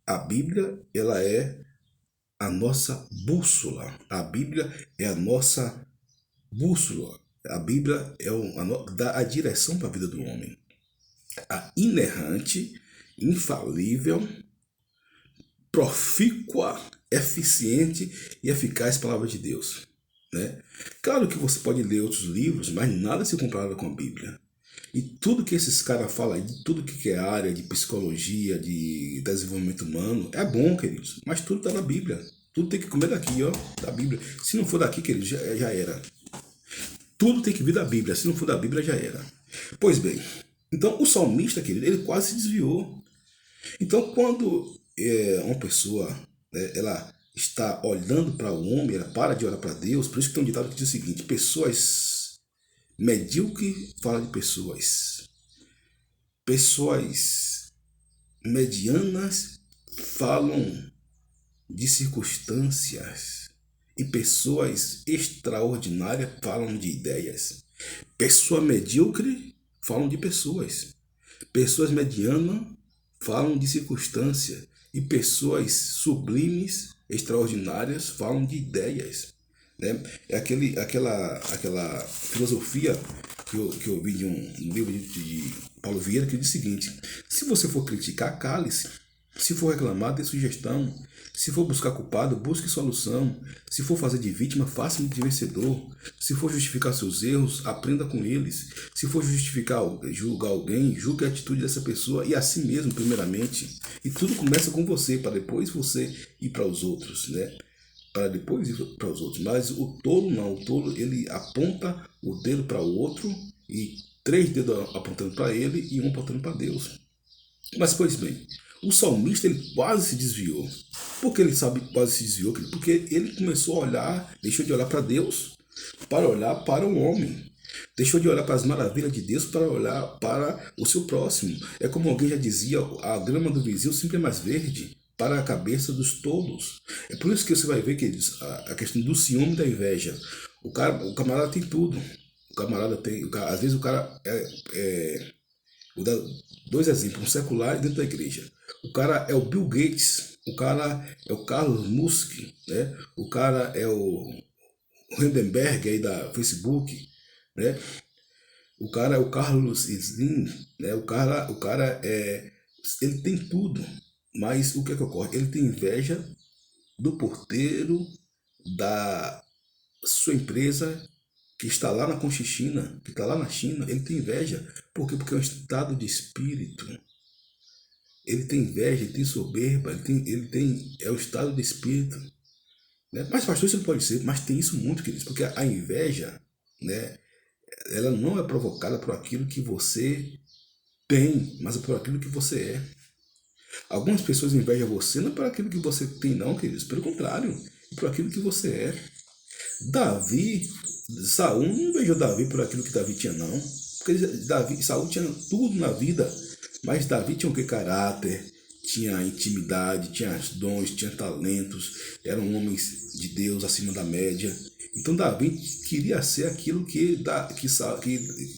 A Bíblia, ela é a nossa bússola. A Bíblia é a nossa bússola. A Bíblia dá a direção para a vida do homem. A inerrante, infalível, profícua, eficiente e eficaz palavra de Deus. Né? Claro que você pode ler outros livros, mas nada se compara com a Bíblia. E tudo que esses caras falam aí, de tudo que é área de psicologia, de desenvolvimento humano, é bom, queridos. Mas tudo está na Bíblia. Tudo tem que comer daqui, ó, da Bíblia. Se não for daqui, queridos, já era. Tudo tem que vir da Bíblia. Se não for da Bíblia, já era. Pois bem, então o salmista, querido, ele quase se desviou. Então, quando uma pessoa, né, ela está olhando para o homem, ela para de olhar para Deus. Por isso que tem um ditado que diz o seguinte: pessoas medíocres falam de pessoas. Pessoas medianas falam de circunstâncias. E pessoas extraordinárias falam de ideias. Pessoa medíocre falam de pessoas. Pessoas medianas falam de circunstância. E pessoas sublimes, extraordinárias, falam de ideias. Né? É aquela filosofia que eu vi de um livro de Paulo Vieira que diz o seguinte: se você for criticar, cale-se. Se for reclamar, dê sugestão. Se for buscar culpado, busque solução. Se for fazer de vítima, faça de vencedor. Se for justificar seus erros, aprenda com eles. Se for julgar alguém, julgue a atitude dessa pessoa e a si mesmo, primeiramente. E tudo começa com você, para depois você ir para os outros, né? Para depois ir para os outros. Mas o tolo não. O tolo, ele aponta o dedo para o outro e 3 dedos apontando para ele e um apontando para Deus. Mas, pois bem, o salmista ele quase se desviou. Por que ele sabe quase se desviou? Porque ele começou a olhar, deixou de olhar para Deus para olhar para o homem. Deixou de olhar para as maravilhas de Deus para olhar para o seu próximo. É como alguém já dizia: a grama do vizinho sempre é mais verde para a cabeça dos tolos. É por isso que você vai ver que a questão do ciúme e da inveja. O camarada tem tudo. O camarada tem. Às vezes o cara vou dar 2 exemplos, um secular e dentro da igreja. O cara é o Bill Gates, o cara é o Carlos Musk, né? O cara é o Hindenburg aí da Facebook, né? O cara é o Carlos Slim, né? O cara ele tem tudo, mas o que é que ocorre? Ele tem inveja do porteiro da sua empresa que está lá na Conchichina, que está lá na China. Ele tem inveja. Por quê? Porque é um estado de espírito. Ele tem inveja, ele tem soberba, é um estado de espírito. Né? Mas pastor, isso não pode ser, mas tem isso muito, queridos, porque a inveja, né, ela não é provocada por aquilo que você tem, mas por aquilo que você é. Algumas pessoas invejam você não por aquilo que você tem, não, queridos, pelo contrário, por aquilo que você é. Davi, Saul não invejou Davi por aquilo que Davi tinha, não. Porque Saul tinha tudo na vida, mas Davi tinha o que? Caráter, tinha intimidade, tinha dons, tinha talentos, eram homens de Deus acima da média. Então Davi queria ser aquilo que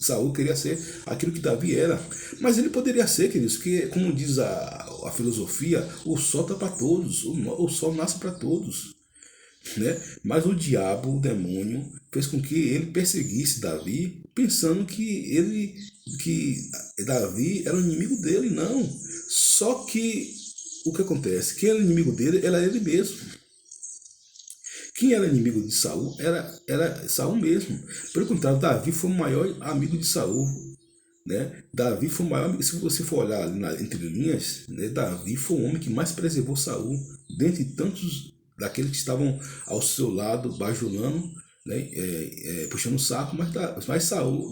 Saul queria ser, aquilo que Davi era. Mas ele poderia ser, queridos, que, como diz a filosofia, o sol está para todos, o sol nasce para todos. Né? Mas o diabo, o demônio, fez com que ele perseguisse Davi, pensando que Davi era o inimigo dele. Não. Só que o que acontece? Quem era inimigo dele era ele mesmo. Quem era inimigo de Saul era Saul mesmo. Pelo contrário, Davi foi o maior amigo de Saul. Né? Davi foi o maior amigo. Se você for olhar entre linhas, né? Davi foi o homem que mais preservou Saul, dentre tantos daqueles que estavam ao seu lado, bajulando, né? Puxando o saco, mas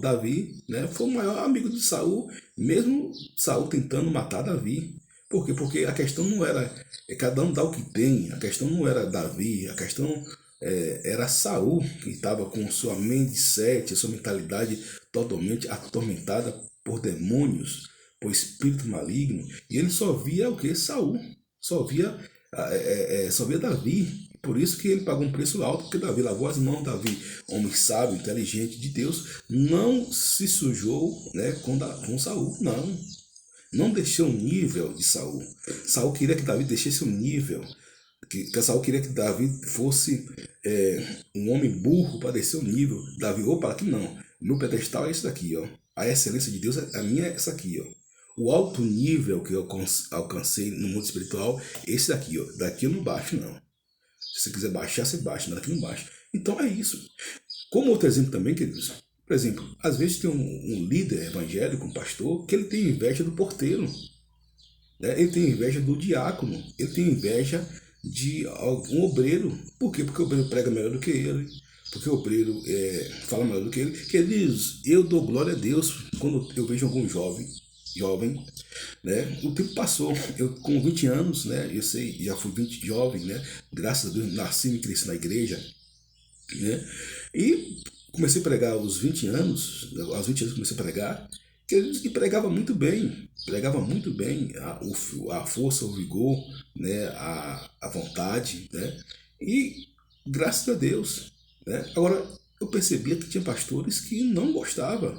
Davi, né? Foi o maior amigo de Saul, mesmo Saul tentando matar Davi. Por quê? Porque a questão não era cada um dá o que tem, a questão não era Davi, a questão era Saul, que estava com sua mindset, sua mentalidade totalmente atormentada por demônios, por espírito maligno, e ele só via o que? Saul, só via Davi. Por isso que ele pagou um preço alto, porque Davi lavou as mãos. Davi, homem sábio, inteligente de Deus, não se sujou, né, com Saul, não. Não deixou o nível de Saul. Saul queria que Davi deixasse o nível. Que Saul queria que Davi fosse um homem burro para descer o nível. Davi, opa, aqui não. Meu pedestal é esse daqui, ó. A excelência de Deus, a minha é essa aqui, ó. O alto nível que eu alcancei no mundo espiritual, esse daqui, ó. Daqui eu não baixo, não. Se você quiser baixar, você baixa, mas daqui não baixa. Então é isso. Como outro exemplo também, queridos, por exemplo, às vezes tem um líder evangélico, um pastor, que ele tem inveja do porteiro, né? Ele tem inveja do diácono, ele tem inveja de um obreiro. Por quê? Porque o obreiro prega melhor do que ele, porque o obreiro fala melhor do que ele. Que ele diz, eu dou glória a Deus quando eu vejo algum jovem, né? O tempo passou, eu com 20 anos, né? Eu sei, já fui 20 jovem, né? Graças a Deus, nasci e cresci na igreja, né? E comecei a pregar aos 20 anos, comecei a pregar, que pregava muito bem a força, o vigor, né? A vontade, né? E graças a Deus, né? Agora, eu percebia que tinha pastores que não gostavam,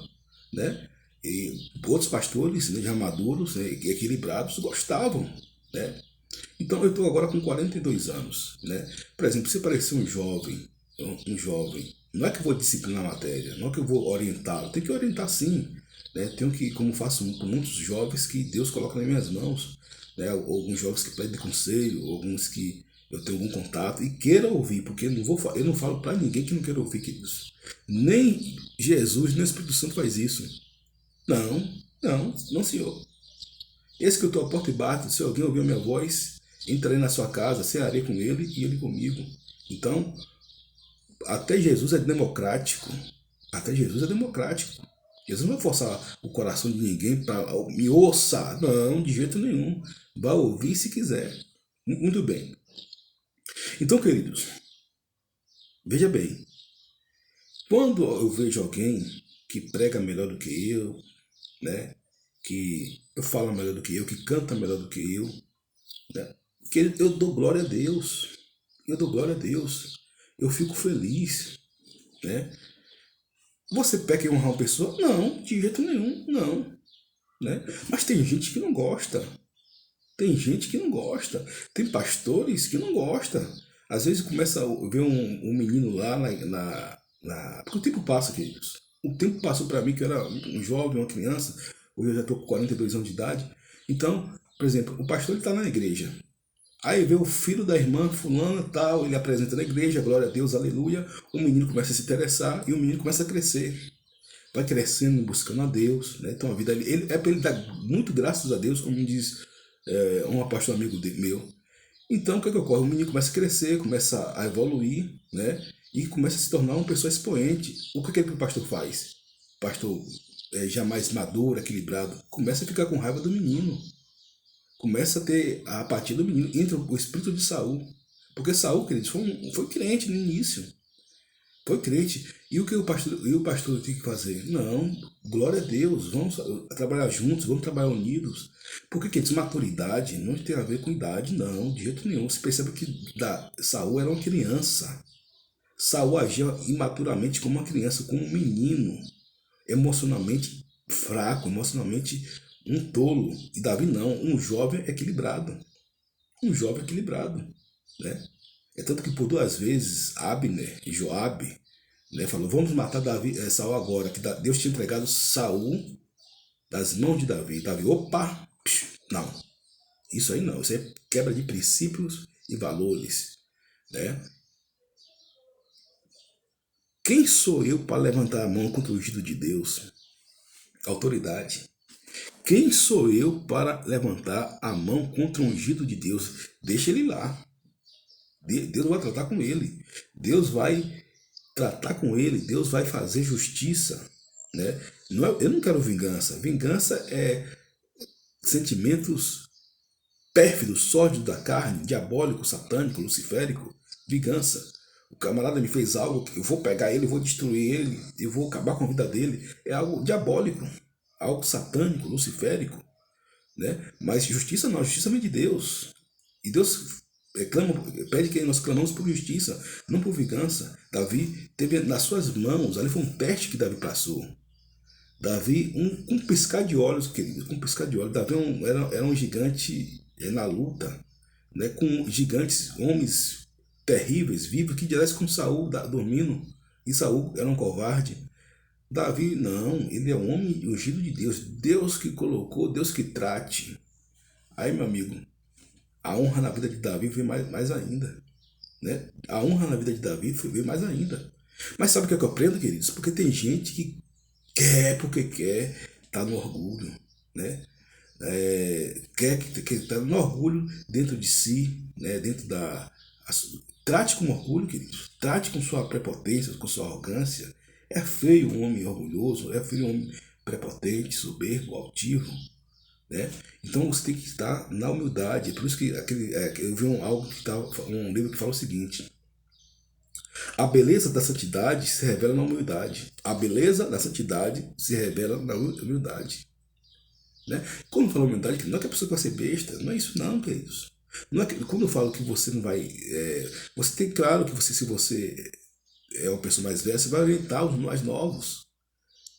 né? E outros pastores, né, já maduros, né, equilibrados, gostavam, né? Então eu estou agora com 42 anos, né? Por exemplo, se aparecer um jovem, não é que eu vou disciplinar a matéria, não é que eu vou orientá-lo, tem que orientar sim, né? Tenho que, como faço com muitos jovens que Deus coloca nas minhas mãos, né? Alguns jovens que pedem conselho, alguns que eu tenho algum contato e queira ouvir, porque eu não falo para ninguém que não queira ouvir, queridos. Nem Jesus, nem o Espírito Santo faz isso. Não, senhor. Eis que eu estou à porta e bato, se alguém ouvir a minha voz, entrarei na sua casa, cearei com ele e ele comigo. Então, até Jesus é democrático. Até Jesus é democrático. Jesus não vai forçar o coração de ninguém para me ouça. Não, de jeito nenhum. Vai ouvir se quiser. Muito bem. Então, queridos, veja bem. Quando eu vejo alguém que prega melhor do que eu, né? Que eu falo melhor do que eu, que canta melhor do que eu, né? Que eu dou glória a Deus. Eu dou glória a Deus. Eu fico feliz, né? Você peca em honrar uma pessoa? Não, de jeito nenhum, não, né? Mas tem gente que não gosta. Tem gente que não gosta. Tem pastores que não gostam. Às vezes começa a ver um menino lá porque o tempo passa, queridos. O tempo passou para mim, que eu era um jovem, uma criança. Hoje eu já estou com 42 anos de idade. Então, por exemplo, o pastor está na igreja. Aí vê o filho da irmã fulana tal, ele apresenta na igreja, glória a Deus, aleluia. O menino começa a se interessar e o menino começa a crescer. Vai crescendo, buscando a Deus, né? Então a vida ele é para ele dar muito graças a Deus, como diz um pastor amigo meu. Então o que ocorre? O menino começa a crescer, começa a evoluir, né? E começa a se tornar uma pessoa expoente. O que o pastor faz? O pastor jamais maduro, equilibrado, começa a ficar com raiva do menino. Começa a ter a apatia do menino, entra o espírito de Saul. Porque Saul, queridos, foi crente no início. Foi crente. E o pastor tem que fazer? Não, glória a Deus, vamos trabalhar juntos, vamos trabalhar unidos. Porque, queridos, maturidade não tem a ver com idade, não, de jeito nenhum. Você percebe que Saul era uma criança. Saul agia imaturamente como uma criança, como um menino, emocionalmente fraco, emocionalmente um tolo. E Davi não, um jovem equilibrado. Um jovem equilibrado, né? É tanto que por duas vezes Abner e Joabe, né, falou, vamos matar Saul agora, que Deus tinha entregado Saul das mãos de Davi. Davi, opa, não, isso aí não, isso é quebra de princípios e valores, né? Quem sou eu para levantar a mão contra o ungido de Deus? Autoridade. Quem sou eu para levantar a mão contra o ungido de Deus? Deixa ele lá. Deus vai tratar com ele. Deus vai tratar com ele. Deus vai fazer justiça, né? Eu não quero vingança. Vingança é sentimentos pérfidos, sórdidos da carne, diabólico, satânico, luciférico. Vingança. O camarada me fez algo, eu vou pegar ele, eu vou destruir ele, eu vou acabar com a vida dele. É algo diabólico, algo satânico, luciférico, né? Mas justiça não, justiça vem de Deus. E Deus pede que nós clamamos por justiça, não por vingança. Davi teve nas suas mãos, ali foi um teste que Davi passou. Davi, com um piscar de olhos, querido, com um piscar de olhos, Davi era um gigante na luta, né, com gigantes, homens terríveis, vivos, que diresse com Saul dormindo, e Saul era um covarde. Davi, não, ele é um homem ungido de Deus, Deus que colocou, Deus que trate. Aí, meu amigo, a honra na vida de Davi veio mais ainda, né? A honra na vida de Davi veio mais ainda. Mas sabe o que é que eu aprendo, queridos? Porque tem gente que quer porque quer, tá no orgulho, né? Quer que tá no orgulho dentro de si, né? Dentro da... Trate com orgulho, queridos. Trate com sua prepotência, com sua arrogância. É feio um homem orgulhoso, é feio um homem prepotente, soberbo, altivo, né? Então você tem que estar na humildade. Por isso que eu vi um livro que fala o seguinte: a beleza da santidade se revela na humildade. A beleza da santidade se revela na humildade, né? Quando eu falo humildade, não é que a pessoa vai ser besta, não é isso não, queridos. Não é que, quando eu falo que você não vai... você tem claro que se você é uma pessoa mais velha, você vai orientar os mais novos,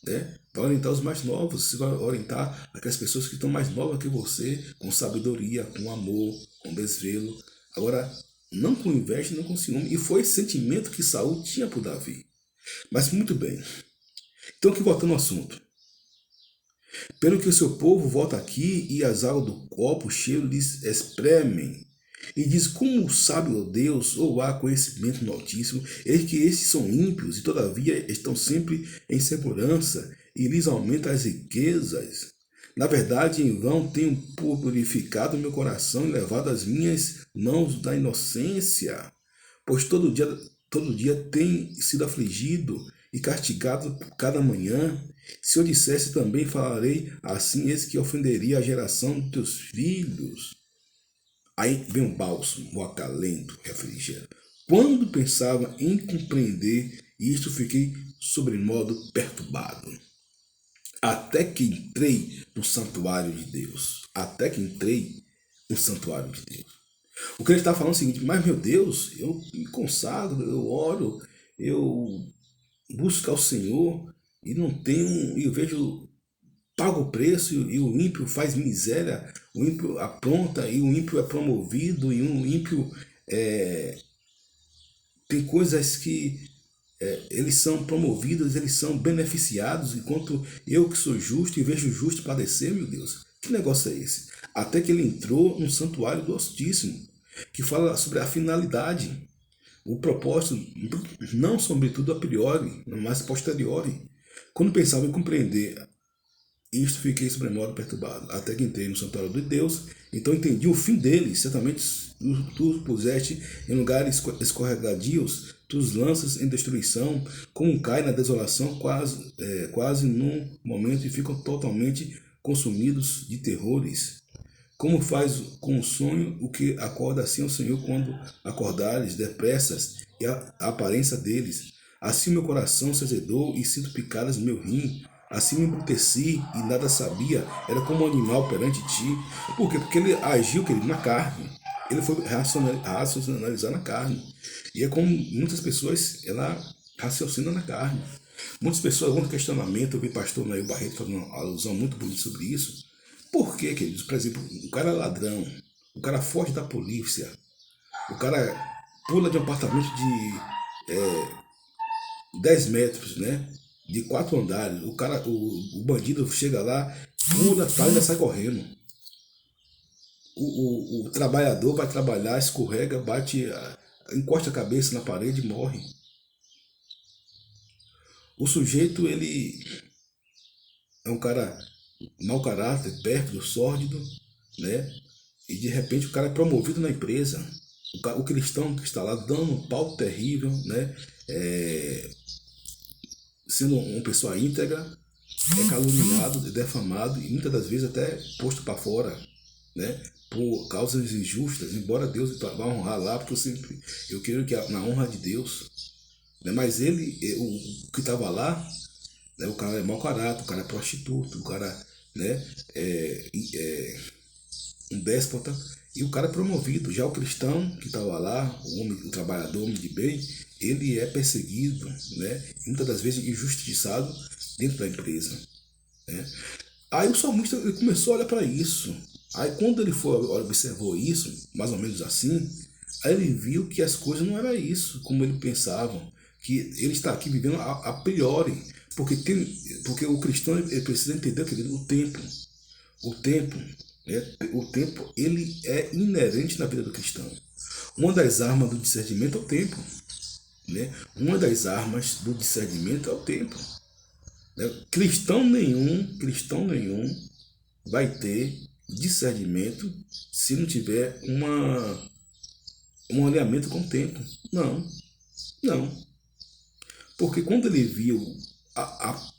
né? Vai orientar os mais novos, você vai orientar aquelas pessoas que estão mais novas que você, com sabedoria, com amor, com desvelo. Agora, não com inveja, não com ciúme. E foi esse sentimento que Saul tinha por Davi. Mas muito bem. Então, aqui voltando ao assunto. Pelo que o seu povo volta aqui e as águas do copo cheio lhes espremem. E diz, como sabe o Deus, ou há conhecimento no Altíssimo, eis que estes são ímpios e todavia estão sempre em segurança e lhes aumenta as riquezas. Na verdade, em vão tenho purificado meu coração e levado as minhas mãos da inocência, pois todo dia tem sido afligido e castigado cada manhã. Se eu dissesse também falarei assim, eis que ofenderia a geração dos teus filhos. Aí vem um bálsamo, o acalento, refrigério. Quando pensava em compreender isto, fiquei sobremodo perturbado. Até que entrei no santuário de Deus. Até que entrei no santuário de Deus. O que ele está falando é o seguinte: mas meu Deus, eu me consagro, eu oro, eu busco ao Senhor e não tenho, e eu vejo, pago o preço e o ímpio faz miséria, o ímpio apronta e o ímpio é promovido e o ímpio tem coisas que eles são promovidos, eles são beneficiados, enquanto eu que sou justo e vejo o justo padecer, meu Deus. Que negócio é esse? Até que ele entrou no santuário do Altíssimo, que fala sobre a finalidade, o propósito, não sobretudo a priori, mas posteriori. Quando pensava em compreender isto, fiquei sobremodo perturbado, até que entrei no santuário de Deus, então entendi o fim dele. Certamente tu puseste em lugares escorregadios, tu os lanças em destruição, como cai na desolação, quase num momento, e ficam totalmente consumidos de terrores. Como faz com o sonho o que acorda assim o Senhor quando acordares depressas, e a aparência deles. Assim meu coração se azedou e sinto picadas no meu rim. Assim me embruteci e nada sabia, era como um animal perante ti. Por quê? Porque ele agiu, querido, na carne. Ele foi racionalizar na carne. E é como muitas pessoas, ela raciocina na carne. Muitas pessoas vão no questionamento, eu vi pastor Nail Barreto fazendo uma alusão muito bonita sobre isso. Por quê, queridos? Por exemplo, o cara é ladrão, o cara foge da polícia, o cara pula de um apartamento de 10 metros, né? De 4 andares. O bandido chega lá, pula, tá, e ainda sai correndo. O trabalhador vai trabalhar, escorrega, bate, encosta a cabeça na parede e morre. O sujeito, ele é um cara mau caráter, pérfido, sórdido, né? E de repente o cara é promovido na empresa. O cristão que está lá dando um pau terrível, né? Sendo uma pessoa íntegra, é caluniado, defamado e muitas das vezes até posto para fora, né? Por causas injustas, embora Deus vá honrar lá, porque eu quero que na honra de Deus, né? Mas ele, o que estava lá, né? O cara é mau caráter, o cara é prostituto, o cara, né? Um déspota, e o cara é promovido. Já o cristão que estava lá, o trabalhador, o homem de bem, ele é perseguido, né? E muitas das vezes injustiçado dentro da empresa. né? Aí o salmista ele começou a olhar para isso. Aí quando ele foi, observou isso, mais ou menos assim, aí ele viu que as coisas não eram isso, como ele pensava, que ele está aqui vivendo a priori, porque, porque o cristão ele precisa entender, querido, o tempo, né? O tempo ele é inerente na vida do cristão. Uma das armas do discernimento é o tempo, né? Uma das armas do discernimento é o tempo, né? Cristão nenhum vai ter discernimento se não tiver um alinhamento com o tempo. Não, não. Porque quando ele viu a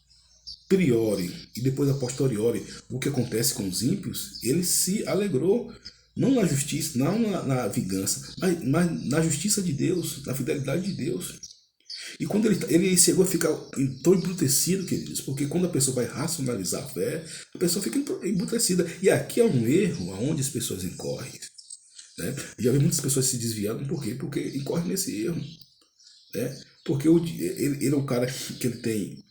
priori e depois a posteriori o que acontece com os ímpios, ele se alegrou, não na justiça, não na vingança, mas na justiça de Deus, na fidelidade de Deus. E quando ele chegou a ficar tão embrutecido, queridos, porque quando a pessoa vai racionalizar a fé, a pessoa fica embrutecida. E aqui é um erro aonde as pessoas incorrem, né? Já vi muitas pessoas se desviando, por quê? Porque incorrem nesse erro, né? Porque ele é um cara que ele tem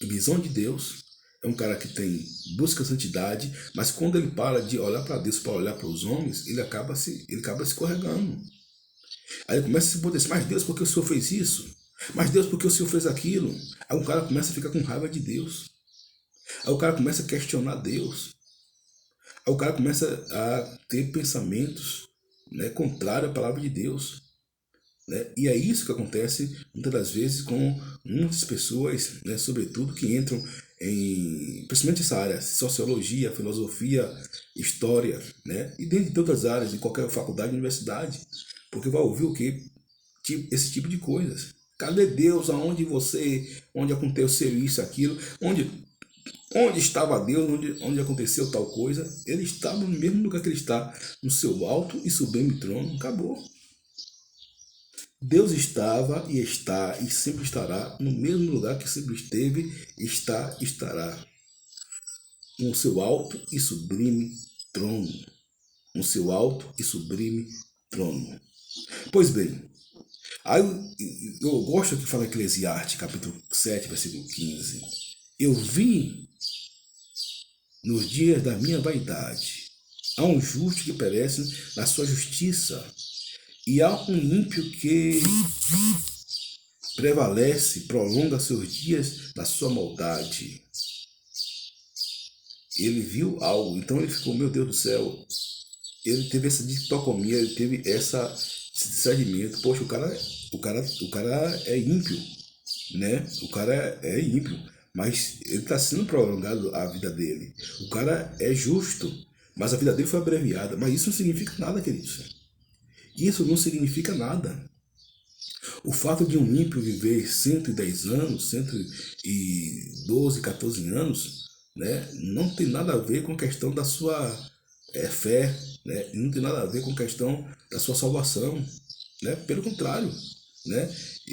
visão de Deus, é um cara que tem busca a santidade, mas quando ele para de olhar para Deus para olhar para os homens, ele acaba se escorregando. Aí ele começa a se empodecer, mas Deus, por que o Senhor fez isso? Mas Deus, por que o Senhor fez aquilo? Aí o cara começa a ficar com raiva de Deus. Aí o cara começa a questionar Deus. Aí o cara começa a ter pensamentos, né, contrários à palavra de Deus. Né? E é isso que acontece muitas das vezes com muitas pessoas, né, sobretudo que entram principalmente essa área, sociologia, filosofia, história, né? E dentro de outras áreas, de qualquer faculdade, universidade, porque vai ouvir o que? Esse tipo de coisas. Cadê Deus? Onde aconteceu isso, aquilo? Onde estava Deus? Onde aconteceu tal coisa? Ele estava no mesmo lugar que ele está, no seu alto e sublime trono. Acabou. Deus estava e está e sempre estará no mesmo lugar que sempre esteve, está e estará. No seu alto e sublime trono. No seu alto e sublime trono. Pois bem, aí eu gosto que fala Eclesiastes, capítulo 7, versículo 15. Eu vim nos dias da minha vaidade. Há um justo que perece na sua justiça, e há um ímpio que prevalece, prolonga seus dias na sua maldade. Ele viu algo, então ele ficou, meu Deus do céu, ele teve essa dicotomia, ele teve esse discernimento. Poxa, o cara é ímpio, né? O cara é ímpio, mas ele está sendo prolongado a vida dele. O cara é justo, mas a vida dele foi abreviada. Mas isso não significa nada, queridos. Isso não significa nada. O fato de um ímpio viver 110 anos, 112, 14 anos, né, não tem nada a ver com a questão da sua fé, né, não tem nada a ver com a questão da sua salvação, né, pelo contrário, né,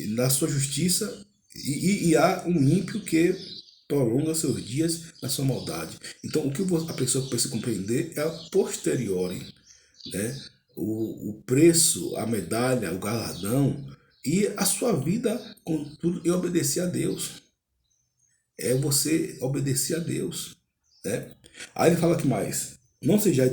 na sua justiça, e há um ímpio que prolonga seus dias na sua maldade. Então, o que a pessoa precisa compreender é a posteriori, né, o preço, a medalha, o galardão e a sua vida com tudo e obedecer a Deus. É você obedecer a Deus, né? Aí ele fala que mais: não sejais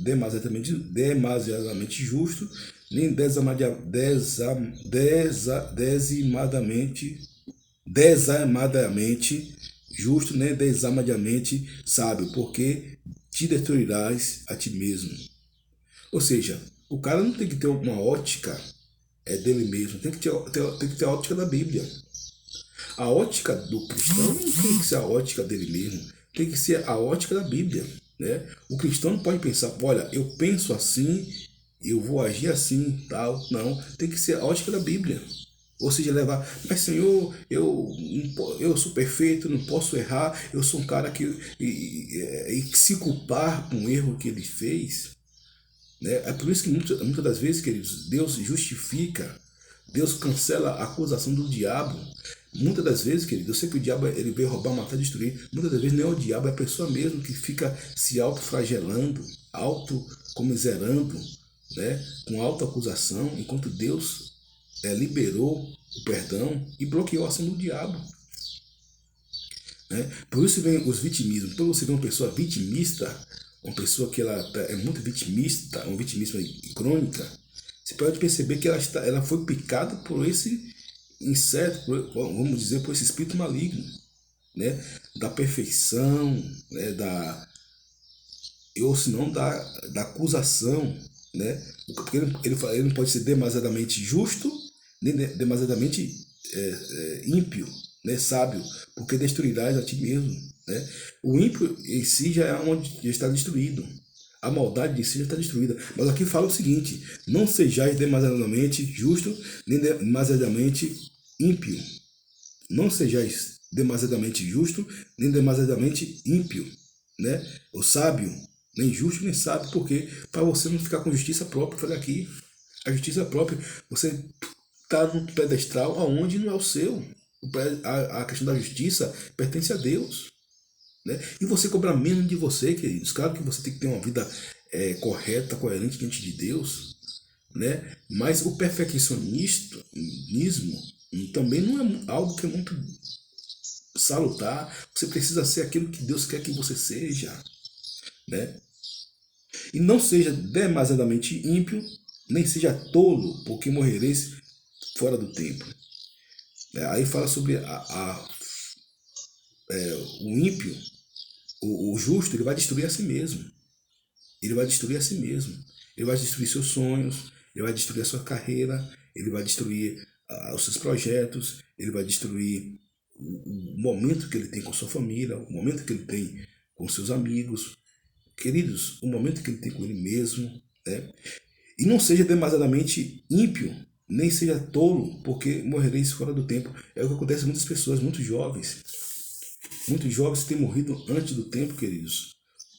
demasiadamente justo, nem desamadamente justo, nem desamadamente sábio, porque te destruirás a ti mesmo. Ou seja, o cara não tem que ter uma ótica dele mesmo, tem que ter a ótica da Bíblia. A ótica do cristão não tem que ser a ótica dele mesmo, tem que ser a ótica da Bíblia. Né? O cristão não pode pensar, olha, eu penso assim, eu vou agir assim, tal. Não, tem que ser a ótica da Bíblia. Ou seja, levar, mas Senhor, eu sou perfeito, não posso errar, eu sou um cara que e se culpar por um erro que ele fez. Né? É por isso que muitas das vezes, queridos, Deus justifica, Deus cancela a acusação do diabo. Muitas das vezes, queridos, eu sei que o diabo ele veio roubar, matar, destruir. Muitas das vezes não é o diabo, é a pessoa mesmo que fica se autoflagelando, autocomiserando, né? Com autoacusação, enquanto Deus liberou o perdão e bloqueou a ação do diabo. né? Por isso vem os vitimismos. Quando você vê uma pessoa vitimista, uma pessoa que é muito vitimista, um vitimismo crônica, você pode perceber que ela foi picada por esse inseto, vamos dizer, por esse espírito maligno, né? Da perfeição, né? Ou se não da acusação, né? Porque ele não pode ser demasiadamente justo, nem demasiadamente ímpio, né? Sábio, porque destruirás a ti mesmo, né? O ímpio em si já é onde já está destruído. A maldade em si já está destruída. Mas aqui fala o seguinte: não sejais demasiadamente justo, nem demasiadamente ímpio. Não sejais demasiadamente justo, nem demasiadamente ímpio, né? O sábio, nem justo, nem sábio, porque para você não ficar com justiça própria, falei aqui, a justiça própria, você está no pedestral aonde não é o seu. A questão da justiça pertence a Deus, né? E você cobrar menos de você, queridos. Claro que você tem que ter uma vida correta, coerente diante de Deus, né? Mas o perfeccionismo também não é algo que é muito salutar. Você precisa ser aquilo que Deus quer que você seja, né? E não seja demasiadamente ímpio, nem seja tolo, porque morrereis fora do tempo. Aí fala sobre o ímpio, o justo, ele vai destruir a si mesmo. Ele vai destruir a si mesmo. Ele vai destruir seus sonhos, ele vai destruir a sua carreira, ele vai destruir os seus projetos, ele vai destruir o momento que ele tem com sua família, o momento que ele tem com seus amigos, queridos, o momento que ele tem com ele mesmo, né? E não seja demasiadamente ímpio, nem seja tolo, porque morrereis fora do tempo. É o que acontece com muitas pessoas, muitos jovens têm morrido antes do tempo, queridos,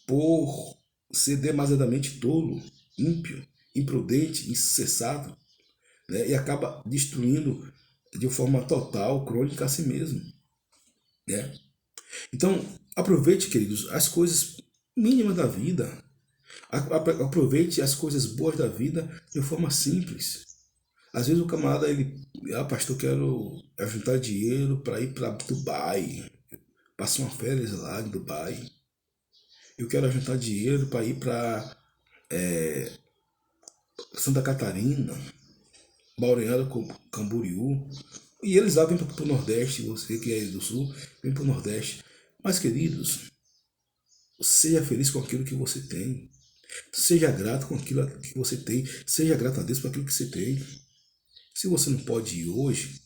por ser demasiadamente tolo, ímpio, imprudente, insensato, né? E acaba destruindo de forma total, crônica a si mesmo, né? Então, aproveite, queridos, as coisas mínimas da vida. Aproveite as coisas boas da vida de forma simples. Às vezes o camarada, pastor, quero juntar dinheiro para ir para Dubai, passar uma férias lá em Dubai. Eu quero juntar dinheiro para ir para Santa Catarina, Balneário Camboriú. E eles lá vêm para o Nordeste, você que é do Sul, vem para o Nordeste. Mas, queridos, seja feliz com aquilo que você tem. Seja grato com aquilo que você tem. Seja grato a Deus por aquilo que você tem. Se você não pode ir hoje,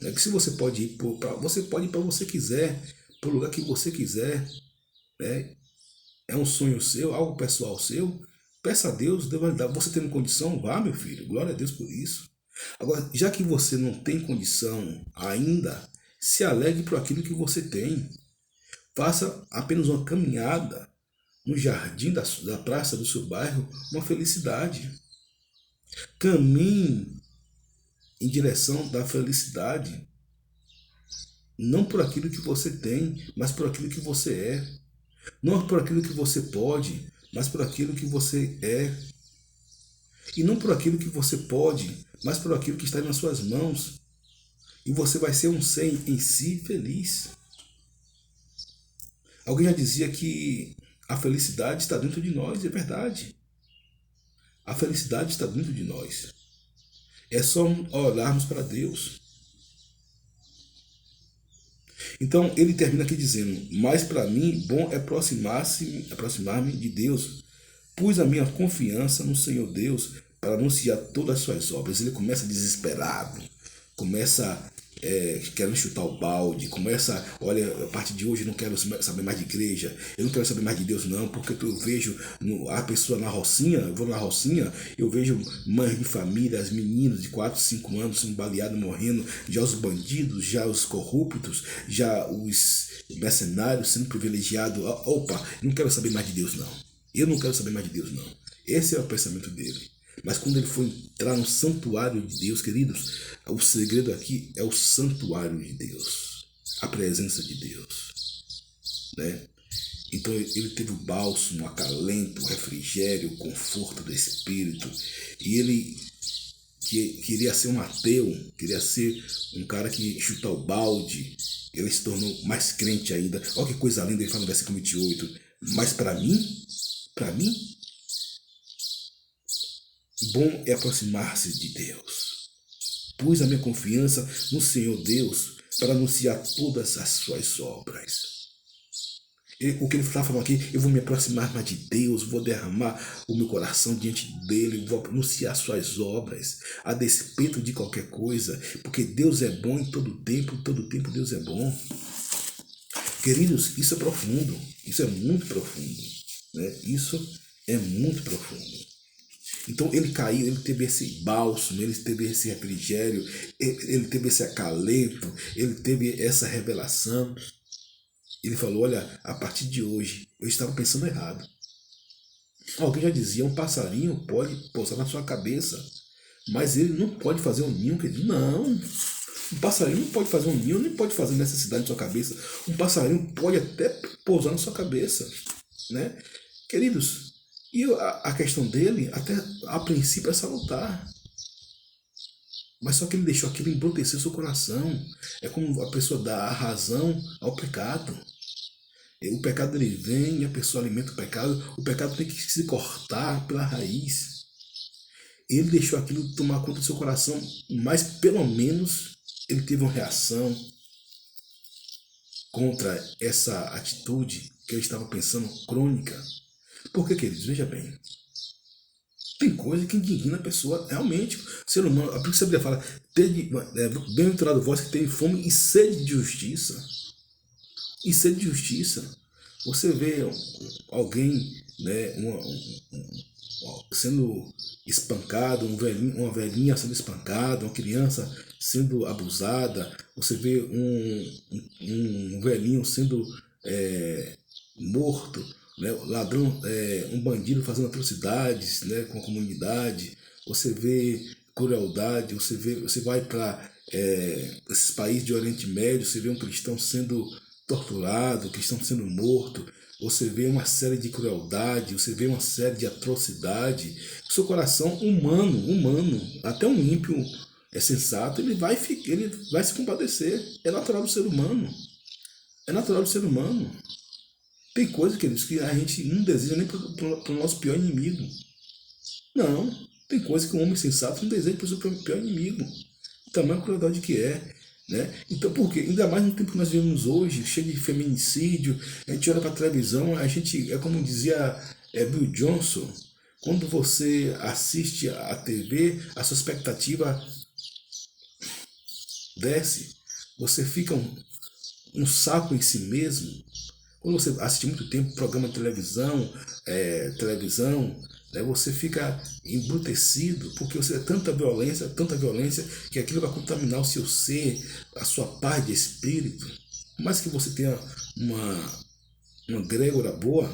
né, que se você pode ir você pode ir para você quiser, para o lugar que você quiser, né? É um sonho seu, algo pessoal seu. Peça a Deus, Deus vai dar. Você tendo condição, vá, meu filho. Glória a Deus por isso. Agora, já que você não tem condição ainda, se alegre por aquilo que você tem. Faça apenas uma caminhada no jardim da praça do seu bairro, uma felicidade. Caminhe em direção da felicidade. Não por aquilo que você tem, mas por aquilo que você é. Não por aquilo que você pode, mas por aquilo que você é. E não por aquilo que você pode, mas por aquilo que está nas suas mãos. E você vai ser um ser em si feliz. Alguém já dizia que a felicidade está dentro de nós, é verdade. A felicidade está dentro de nós. É só olharmos para Deus. Então ele termina aqui dizendo: mas para mim bom é aproximar-me de Deus, pus a minha confiança no Senhor Deus para anunciar todas as suas obras. Ele começa desesperado, começa querendo chutar o balde, começa, olha, a partir de hoje eu não quero saber mais de igreja, eu não quero saber mais de Deus não, porque eu vejo a pessoa na rocinha, eu vou na rocinha, eu vejo mães de família, as meninos de 4, 5 anos sendo baleados, morrendo, já os bandidos, já os corruptos, já os mercenários sendo privilegiados. Opa, eu não quero saber mais de Deus não, eu não quero saber mais de Deus não. Esse é o pensamento dele. Mas quando ele for entrar no santuário de Deus, queridos, o segredo aqui é o santuário de Deus, a presença de Deus, né? Então ele teve o bálsamo, o acalento, o refrigério, o conforto do Espírito. E ele queria ser um ateu, queria ser um cara que chuta o balde, ele se tornou mais crente ainda. Olha que coisa linda, ele fala no versículo 28. Mas para mim, bom é aproximar-se de Deus. Pus a minha confiança no Senhor Deus para anunciar todas as suas obras. O que ele está falando aqui, eu vou me aproximar mais de Deus, vou derramar o meu coração diante dele, vou anunciar suas obras, a despeito de qualquer coisa, porque Deus é bom em todo tempo Deus é bom. Queridos, isso é profundo, isso é muito profundo, né? Isso é muito profundo. Então ele caiu, ele teve esse bálsamo, ele teve esse refrigério, ele teve esse acalento, ele teve essa revelação. Ele falou, olha, a partir de hoje eu estava pensando errado. Alguém já dizia, um passarinho pode pousar na sua cabeça, mas ele não pode fazer um ninho. Não, um passarinho não pode fazer um ninho, nem pode fazer necessidade na sua cabeça. Um passarinho pode até pousar na sua cabeça, né? Queridos, e a questão dele, até a princípio, é salutar. Mas só que ele deixou aquilo embrutecer seu coração. É como a pessoa dá a razão ao pecado. O pecado ele vem e a pessoa alimenta o pecado tem que se cortar pela raiz. Ele deixou aquilo tomar conta do seu coração, mas pelo menos ele teve uma reação contra essa atitude que ele estava pensando crônica. Por que, queridos? Veja bem. Tem coisa que indigna a pessoa realmente. O ser humano, a Bíblia fala, bem-aventurado vós que tem fome e sede de justiça. E sede de justiça. Você vê alguém, né, sendo espancado, uma velhinha sendo espancada, uma criança sendo abusada. Você vê um velhinho sendo morto, né, ladrão, um bandido fazendo atrocidades, né, com a comunidade. Você vê crueldade, você vai para esses países de Oriente Médio, você vê um cristão sendo torturado, cristão sendo morto, você vê uma série de crueldade, você vê uma série de atrocidade. O seu coração humano, até um ímpio sensato, ele vai se compadecer. É natural do ser humano. É natural do ser humano. Tem coisa, queridos, que a gente não deseja nem para o nosso pior inimigo. Não. Tem coisa que um homem sensato não deseja para o seu pior inimigo. O tamanho da crueldade que é. Né? Então, por quê? Ainda mais no tempo que nós vivemos hoje, cheio de feminicídio, a gente olha para a televisão, a gente, é como dizia Bill Johnson, quando você assiste a TV, a sua expectativa desce, você fica um saco em si mesmo. Quando você assiste muito tempo programa de televisão, né, você fica embrutecido, porque você é tanta violência, que aquilo vai contaminar o seu ser, a sua paz de espírito. Por mais que você tenha uma grégora boa,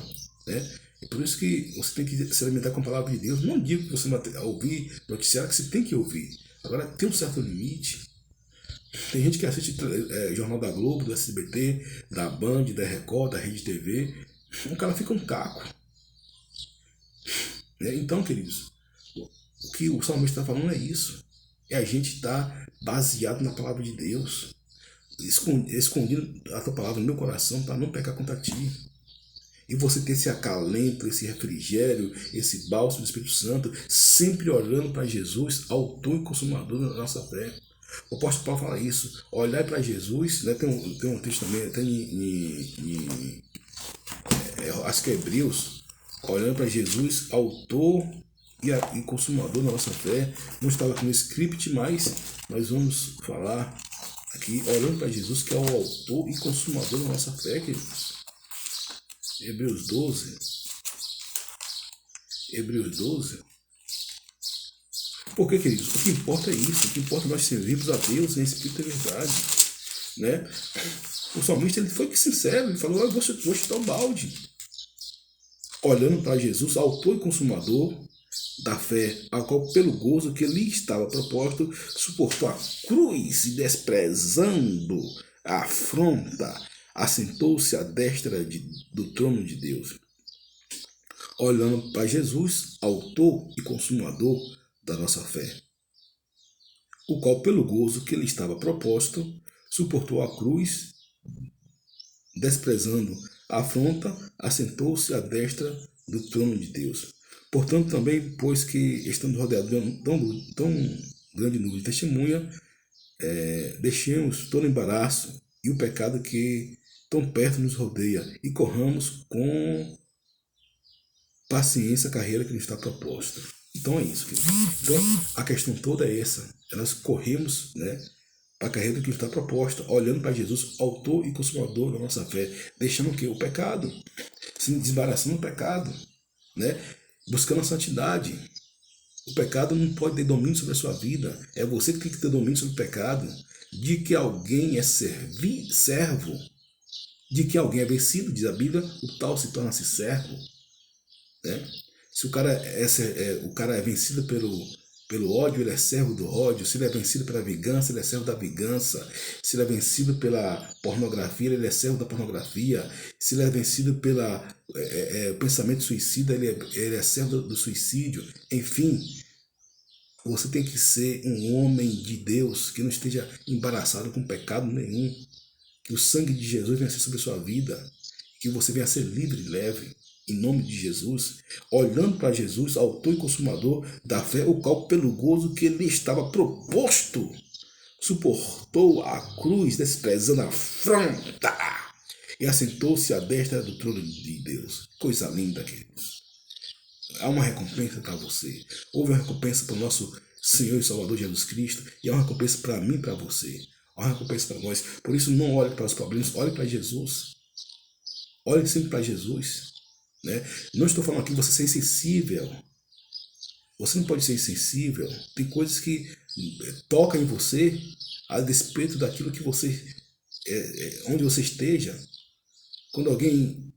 né? É por isso que você tem que se alimentar com a palavra de Deus. Não digo que você vai ouvir noticiário, que você tem que ouvir. Agora, tem um certo limite. Tem gente que assiste Jornal da Globo, do SBT, da Band, da Record, da Rede TV. O cara fica um caco. Então, queridos, o que o salmista está falando é isso. É a gente estar baseado na palavra de Deus, escondendo a tua palavra no meu coração para não pecar contra ti. E você ter esse acalento, esse refrigério, esse bálsamo do Espírito Santo, sempre olhando para Jesus, autor e consumador da nossa fé. O apóstolo Paulo fala isso, olhar para Jesus, né? Tem um texto também, até acho que é Hebreus, olhando para Jesus, autor e consumador da nossa fé. Não estava aqui no script, mas nós vamos falar aqui, olhando para Jesus, que é o autor e consumador da nossa fé, queridos. Hebreus 12. Porque, queridos, o que importa é isso. O que importa é nós servirmos a Deus em espírito e verdade, né? O salmista ele foi sincero, ele falou, eu vou chutar o balde. Olhando para Jesus, autor e consumador da fé, a qual pelo gozo que lhe estava proposto, suportou a cruz e desprezando a afronta, assentou-se à destra do trono de Deus. Olhando para Jesus, autor e consumador da nossa fé, o qual pelo gozo que lhe estava proposto, suportou a cruz desprezando a afronta, assentou-se à destra do trono de Deus. Portanto, também, pois que estamos rodeados de tão grande número de testemunha, deixemos todo embaraço e o pecado que tão perto nos rodeia e corramos com paciência a carreira que nos está proposta. Então é isso, querido. Então a questão toda é essa. Nós corremos, para a carreira que nos está proposta, olhando para Jesus, autor e consumador da nossa fé, deixando o quê? O pecado, se desembaraçando do pecado, buscando a santidade. O pecado não pode ter domínio sobre a sua vida. É você que tem que ter domínio sobre o pecado. De que alguém é servo, de que alguém é vencido, diz a Bíblia, o tal se torna-se servo. Se o cara é vencido pelo ódio, ele é servo do ódio. Se ele é vencido pela vingança, ele é servo da vingança. Se ele é vencido pela pornografia, ele é servo da pornografia. Se ele é vencido pelo pensamento suicida, ele é servo do suicídio. Enfim, você tem que ser um homem de Deus que não esteja embaraçado com pecado nenhum. Que o sangue de Jesus venha ser sobre a sua vida. Que você venha ser livre e leve. Em nome de Jesus, olhando para Jesus, autor e consumador da fé, o qual, pelo gozo que lhe estava proposto, suportou a cruz, desprezando a afronta, e assentou-se à destra do trono de Deus. Coisa linda, queridos. Há uma recompensa para você. Houve uma recompensa para o nosso Senhor e Salvador Jesus Cristo, e há uma recompensa para mim e para você. Há uma recompensa para nós. Por isso, não olhe para os problemas, olhe para Jesus. Olhe sempre para Jesus. Não estou falando aqui de você ser insensível. Você não pode ser insensível. Tem coisas que tocam em você a despeito daquilo que você onde você esteja. Quando alguém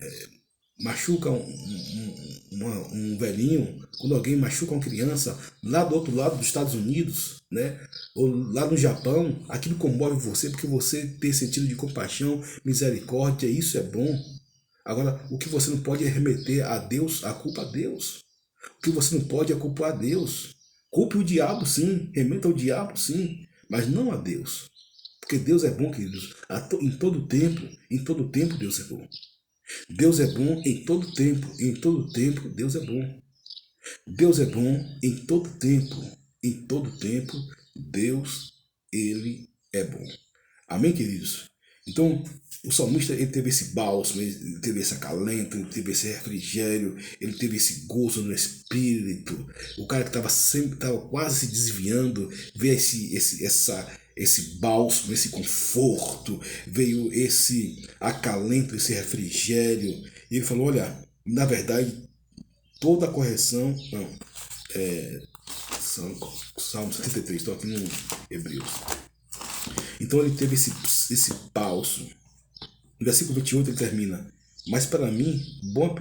machuca um velhinho, quando alguém machuca uma criança lá do outro lado dos Estados Unidos, ou lá no Japão, aquilo comove você porque você tem sentido de compaixão, misericórdia. Isso é bom. Agora, o que você não pode é remeter a Deus, a culpa a Deus. O que você não pode é culpar a Deus. Culpe o diabo, sim. Remeta ao diabo, sim. Mas não a Deus. Porque Deus é bom, queridos. Em todo tempo Deus é bom. Deus é bom em todo tempo. Em todo tempo Deus é bom. Deus é bom em todo tempo. Em todo tempo Deus, Ele é bom. Amém, queridos? Então, o salmista, ele teve esse bálsamo, ele teve esse acalento, ele teve esse refrigério, ele teve esse gozo no espírito. O cara que estava quase se desviando, veio esse bálsamo, esse conforto, veio esse acalento, esse refrigério. E ele falou, olha, na verdade, toda a correção... Salmo 73, estou aqui no Hebreus. Então ele teve esse bálsamo. No versículo 28 ele termina: mas para mim, bom